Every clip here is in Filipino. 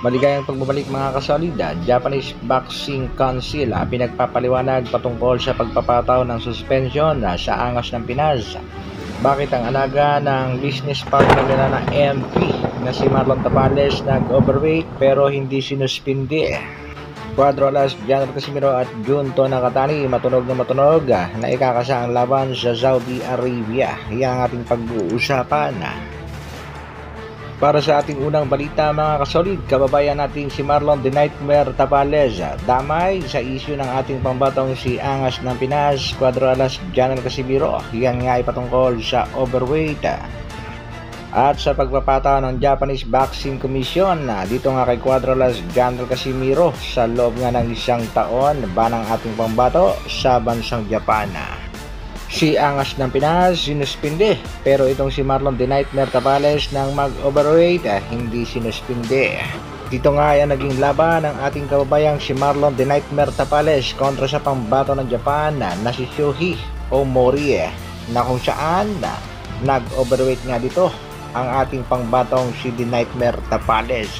Maligayang pagbabalik mga kasolida. Japanese Boxing Council pinagpapaliwanag patungkol sa pagpapataw ng suspension sa Angas ng Pinas. Bakit ang alaga ng business partner nila na MP na si Marlon Tapales nag-overweight pero hindi sinuspindi? Cuadro Alas, General Casimiro at Junto Nakatani matunog na ikakasa ang laban sa Saudi Arabia. Yan ang ating pag-uusapan. Para sa ating unang balita mga kasolid, kababayan natin si Marlon The Nightmare Tapales damay sa isyu ng ating pambatong si Angas ng Pinas, Cuadro Alas, General Casimiro. Yan nga ay patungkol sa overweight at sa pagpapataw ng Japanese Boxing Commission dito nga kay Cuadro Alas, General Casimiro sa loob nga ng isang taon ba ng ating pambato sa bansang Japan. Si Angas ng Pinas sinuspindi pero itong si Marlon The Nightmare Tapales nang mag-overweight hindi sinuspindi. Dito nga ay naging laban ng ating kababayang si Marlon The Nightmare Tapales kontra sa pambato ng Japan na si Shuhei Omori na kung saan nag-overweight nga dito ang ating pangbatong si The Nightmare Tapales.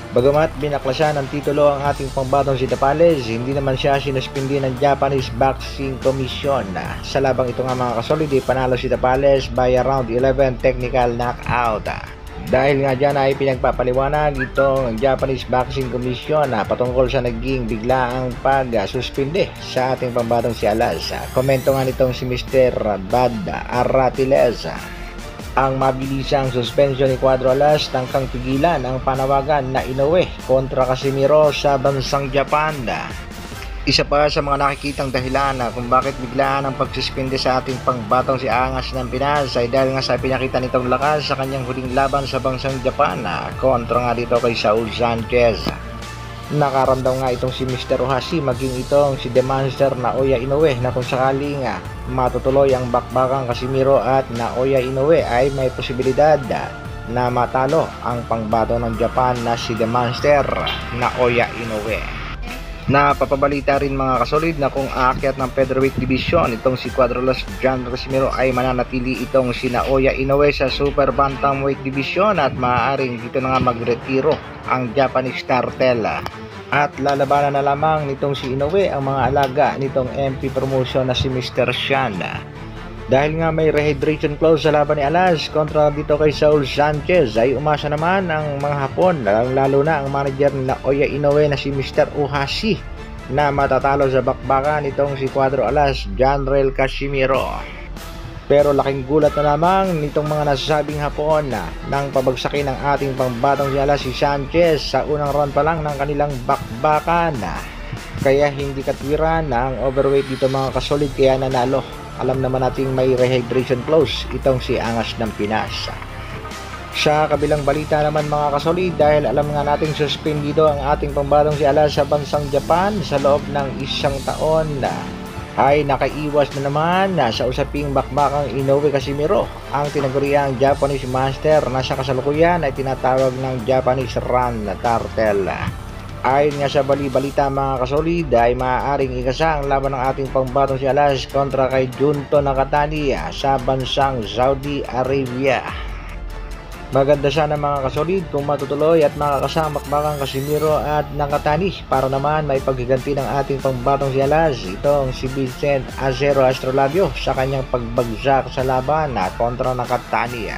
Bagamat binaklasan ng titulo ang ating pangbatong si Tapales, hindi naman siya sinuspindi ng Japanese Boxing Commission. Sa labang ito nga mga kasolid, panalo si Tapales by round 11 technical knockout. Dahil nga dyan ay pinagpapaliwanag itong Japanese Boxing Commission patungkol sa naging biglaang pag-suspindi sa ating pambatong si Alas. Komento nga nitong si Mr. Bad Aratiles. Ang mabilisang suspension ni Cuadro Alas tangkang pigilan ang panawagan na Inoue kontra Casimiro sa bansang Japan. Isa pa sa mga nakikitang dahilan kung bakit biglaan ang pagsuspende sa ating pangbatong si Angas ng Pinas ay dahil nga sa pinakita nitong lakas sa kanyang huling laban sa bansang Japan kontra nga dito kay Saul Sanchez. Nakaramdam nga itong si Mr. Ohashi maging itong si The Monster Naoya Inoue na kung sakaling matutuloy ang bakbakang Casimiro at Naoya Inoue ay may posibilidad na matalo ang pangbato ng Japan na si The Monster Naoya Inoue. Napapabalita rin mga kasolid na kung aakyat ng featherweight division itong si Cuadro Alas, General Casimiro ay mananatili itong si Naoya Inoue sa super bantamweight division at maaaring dito na nga magretiro ang Japanese cartel at lalabanan na lamang nitong si Inoue ang mga alaga nitong MP promotion na si Mr. Shan. Dahil nga may rehydration clause sa laban ni Alas kontra dito kay Saul Sanchez ay umasa naman ang mga Hapon lalo na ang manager ni Naoya Inoue na si Mr. Ohashi na matatalo sa bakbakan nitong si Cuadro Alas, General Casimiro. Pero laking gulat na lamang nitong mga nasasabing Hapon nang pabagsakin ng ating pangbatong si Alas si Sanchez sa unang round pa lang ng kanilang bakbakan. Kaya hindi katwiran na ang overweight dito mga kasolid kaya nanalo. Alam naman nating may rehydration clause itong si Angas ng Pinas. Sa kabilang balita naman mga kasolid, dahil alam nga nating suspendido ang ating pambatong si Alas sa bansang Japan sa loob ng isang taon ay nakaiwas na naman sa usaping bakbakang Inoue Casimiro ang tinaguriang Japanese Master na sa kasalukuyan ay tinatawag ng Japanese Run Cartel. Ayon nga sa balita mga kasolid ay maaaring ikasa ang laban ng ating pangbatong si Alas kontra kay Junto Nakatani sa bansang Saudi Arabia. Maganda sana mga kasolid kung matutuloy at makakasama bakbakang Casimiro at Nakatani para naman may paghiganti ng ating pangbatong si Alas itong si Vincent Acero Astrolabio sa kanyang pagbagsak sa laban kontra Nakatani.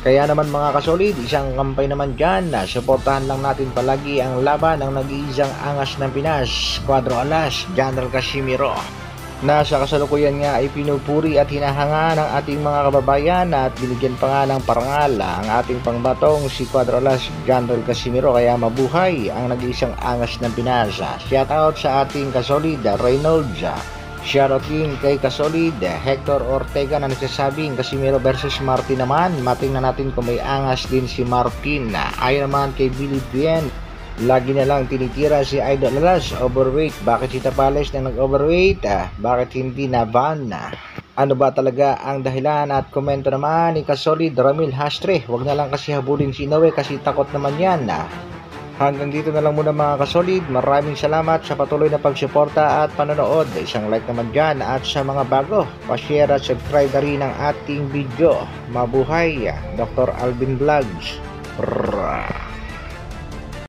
Kaya naman mga kasolid, isang kampay naman dyan na suportahan lang natin palagi ang laban ng nag-iisang Angas ng Pinas, Cuadro Alas, General Casimiro, na sa kasalukuyan nga ay pinupuri at hinahanga ng ating mga kababayan at binigyan pa nga ng parangal ang ating pangbatong si Cuadro Alas, General Casimiro. Kaya mabuhay ang nag-iisang Angas ng Pinas. Shout out sa ating kasolid Reynolds. Shoutout din kay kasolid Hector Ortega na nagsasabing Casimiro versus Martin naman. Matingnan natin kung may angas din si Martin. Ayon naman kay Billy Bien, lagi na lang tinitira si Idol Alas, overweight. Bakit si Tapales na nag-overweight? Bakit hindi na ban? Ano ba talaga ang dahilan? At komento naman ni kasolid Ramil Hastre, wag na lang kasi habulin si Inoue kasi takot naman yan. Hanggang dito na lang muna mga kasolid. Maraming salamat sa patuloy na pagsuporta at panonood. Isang like naman dyan at sa mga bago, pa-share at subscribe na rin ang ating video. Mabuhay, Dr. Alvin Vlogs.